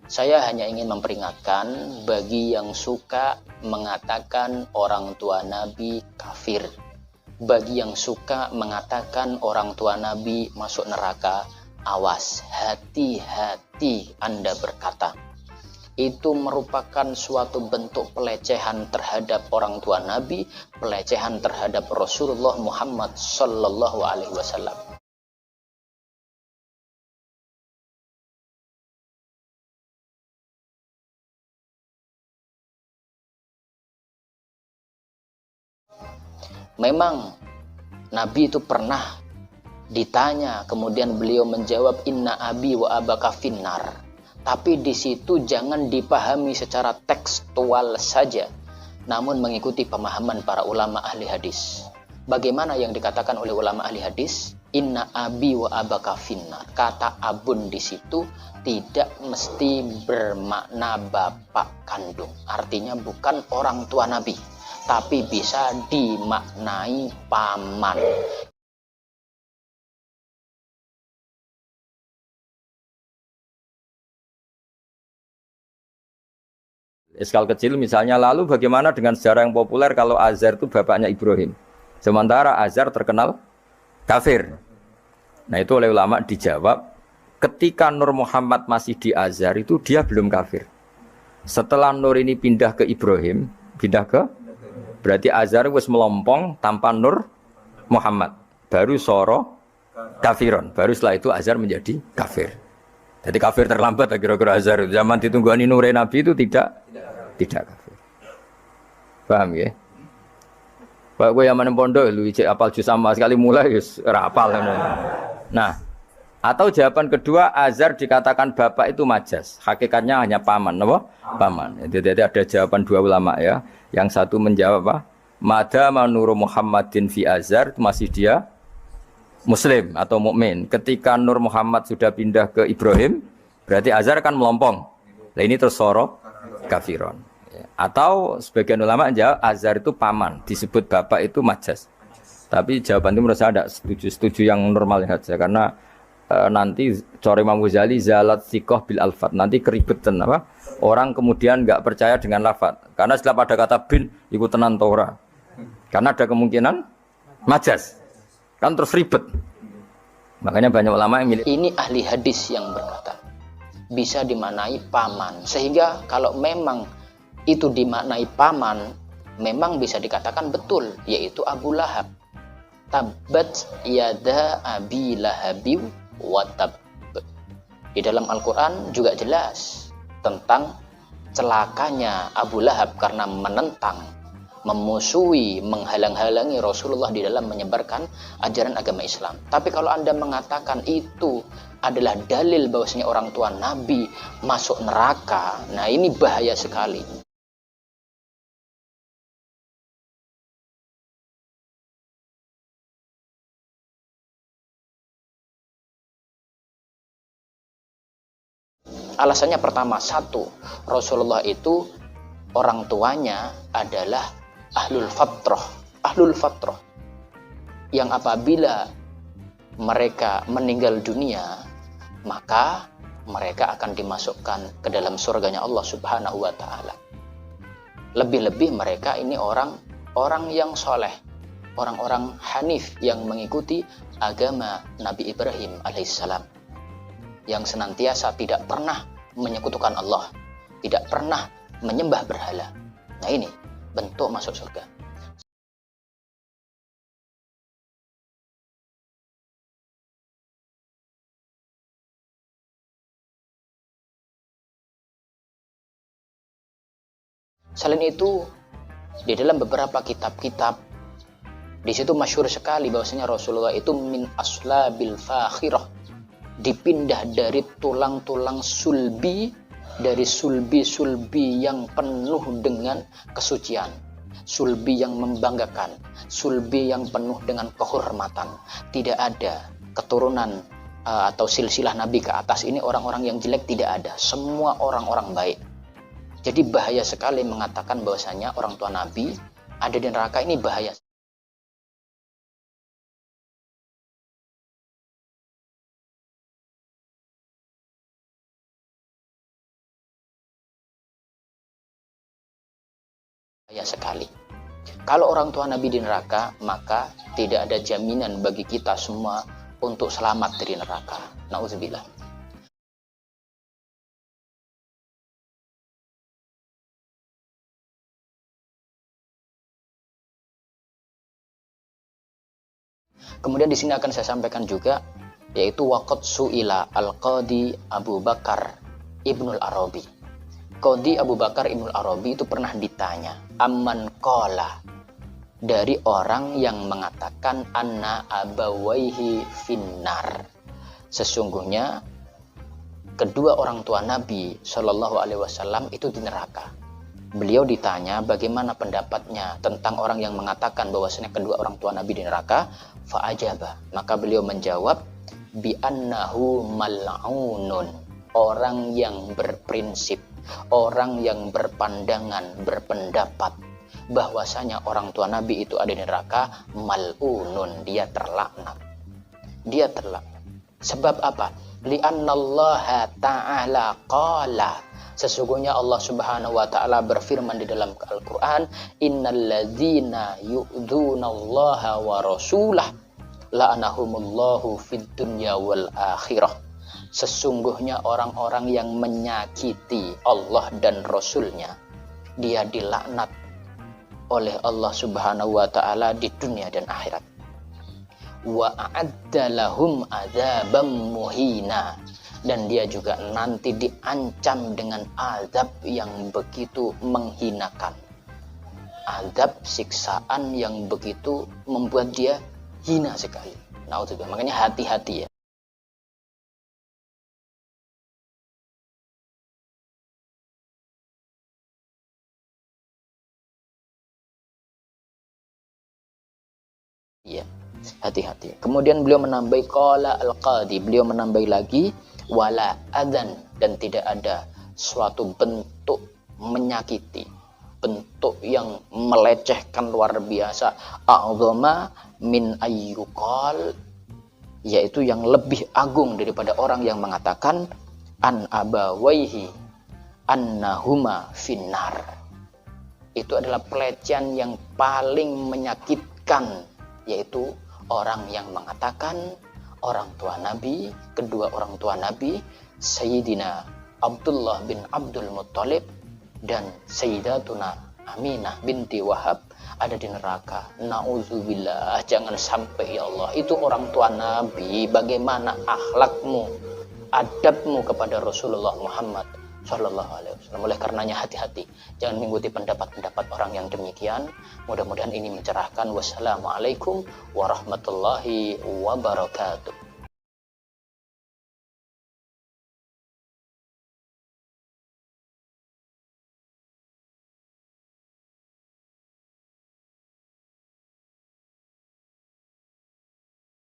Saya hanya ingin memperingatkan bagi yang suka mengatakan orang tua Nabi kafir, bagi yang suka mengatakan orang tua Nabi masuk neraka, awas, hati-hati Anda berkata. Itu merupakan suatu bentuk pelecehan terhadap orang tua Nabi, pelecehan terhadap Rasulullah Muhammad Sallallahu Alaihi Wasallam. Memang Nabi itu pernah ditanya, kemudian beliau menjawab inna abi wa abaka finnar. Tapi di situ jangan dipahami secara tekstual saja, namun mengikuti pemahaman para ulama ahli hadis. Bagaimana yang dikatakan oleh ulama ahli hadis? Inna abi wa abaka finnar. Kata abun di situ tidak mesti bermakna bapak kandung. Artinya bukan orang tua Nabi, tapi bisa dimaknai paman. Eskal kecil misalnya, lalu bagaimana dengan sejarah yang populer kalau Azar itu bapaknya Ibrahim, sementara Azar terkenal kafir. Nah itu oleh ulama dijawab, ketika Nur Muhammad masih di Azhar itu dia belum kafir. Setelah Nur ini pindah ke Ibrahim, berarti Azhar wis melompong tanpa Nur Muhammad, baru soro kafiron, baru setelah itu Azhar menjadi kafir. Jadi kafir terlambat kira-kira Azhar. Zaman ditungguani Nur Nabi itu tidak kafir. Paham ya? Pak gue yang mana pondok lu cek apal juz sama sekali mulai wis ora apal. Nah, atau jawaban kedua Azhar dikatakan bapak itu majas, hakikatnya hanya paman, apa? Paman. Jadi ada jawaban dua ulama ya. Yang satu menjawab apa? Madama Nur Muhammadin fi Azhar, masih dia muslim atau mukmin. Ketika Nur Muhammad sudah pindah ke Ibrahim, berarti Azhar kan melompong. Nah ini terus soro kafiron. Atau sebagian ulama jawab Azhar itu paman, disebut bapak itu majas. Tapi jawaban itu menurut saya tidak setuju yang normal saja, karena nanti Cori Imam Ghazali zalat sikoh bil alfat, nanti keribetan apa? Orang kemudian nggak percaya dengan lafat, karena setelah pada kata bin ikut tenan Torah, karena ada kemungkinan majas, kan terus ribet. Makanya banyak ulama yang milih. Ini ahli hadis yang berkata bisa dimaknai paman, sehingga kalau memang itu dimaknai paman, memang bisa dikatakan betul, yaitu Abu Lahab. Tabbat yada abi lahabi wa tab. Di dalam Al-Quran juga jelas tentang celakanya Abu Lahab karena menentang, memusuhi, menghalang-halangi Rasulullah di dalam menyebarkan ajaran agama Islam. Tapi kalau Anda mengatakan itu adalah dalil bahwasanya orang tua Nabi masuk neraka, nah ini bahaya sekali. Alasannya pertama, satu, Rasulullah itu orang tuanya adalah ahlul fatrah. Ahlul fatrah yang apabila mereka meninggal dunia, maka mereka akan dimasukkan ke dalam surganya Allah Subhanahu wa ta'ala. Lebih-lebih mereka ini orang yang soleh, orang-orang hanif yang mengikuti agama Nabi Ibrahim alaihissalam, yang senantiasa tidak pernah menyekutukan Allah, tidak pernah menyembah berhala. Nah ini bentuk masuk surga. Selain itu, di dalam beberapa kitab-kitab, di situ masyhur sekali bahwasanya Rasulullah itu min aslabil fakhirah, dipindah dari tulang-tulang sulbi, dari sulbi-sulbi yang penuh dengan kesucian, sulbi yang membanggakan, sulbi yang penuh dengan kehormatan. Tidak ada keturunan atau silsilah Nabi ke atas ini orang-orang yang jelek, tidak ada. Semua orang-orang baik. Jadi bahaya sekali mengatakan bahwasanya orang tua Nabi ada di neraka, ini bahaya. Ya sekali. Kalau orang tua Nabi di neraka, maka tidak ada jaminan bagi kita semua untuk selamat dari neraka. Nauzubillah. Kemudian di sini akan saya sampaikan juga, yaitu waqad su'ila al-Qadi Abu Bakar Ibnul Arabi. Qadi Abu Bakar Ibnul Arabi itu pernah ditanya, amman qala, dari orang yang mengatakan anna abawaihi finnar. Sesungguhnya kedua orang tua Nabi Shallallahu Alaihi Wasallam itu di neraka. Beliau ditanya bagaimana pendapatnya tentang orang yang mengatakan bahwasanya kedua orang tua Nabi di neraka. Fa'ajaba, maka beliau menjawab, bi annahu mal'unun, orang yang berprinsip, orang yang berpandangan, berpendapat bahwasanya orang tua Nabi itu ada di neraka, mal'unun, dia terlaknat. Dia terlaknat. Sebab apa? Li'annallaha ta'ala qala, sesungguhnya Allah Subhanahu wa taala berfirman di dalam Al-Qur'an, innalladzina yu'dzunallaha wa rasulah la'anahumullahu fid dunya wal akhirah. Sesungguhnya orang-orang yang menyakiti Allah dan Rasulnya, dia dilaknat oleh Allah Subhanahu wa taala di dunia dan akhirat. Wa a'adda lahum adzabam muhina, dan dia juga nanti diancam dengan azab yang begitu menghinakan. Azab siksaan yang begitu membuat dia hina sekali. Naudzubillah. Makanya hati-hati ya. Ya, hati-hati. Kemudian beliau menambah qala al-qadi, beliau menambah lagi wala adzan, dan tidak ada suatu bentuk menyakiti, bentuk yang melecehkan luar biasa, a'zama min ayyuqal, yaitu yang lebih agung daripada orang yang mengatakan an abawaihi annahuma finnar. Itu adalah pelecehan yang paling menyakitkan, yaitu orang yang mengatakan orang tua Nabi, kedua orang tua Nabi, Sayyidina Abdullah bin Abdul Muttalib dan Sayyidatuna Aminah binti Wahab ada di neraka. Nauzubillah, jangan sampai ya Allah. Itu orang tua Nabi, bagaimana akhlakmu, adabmu kepada Rasulullah Muhammad Sallallahu Alaihi Wasallam. Oleh karenanya hati-hati, jangan mengikuti pendapat-pendapat orang yang demikian. Mudah-mudahan ini mencerahkan. Wassalamualaikum warahmatullahi wabarakatuh.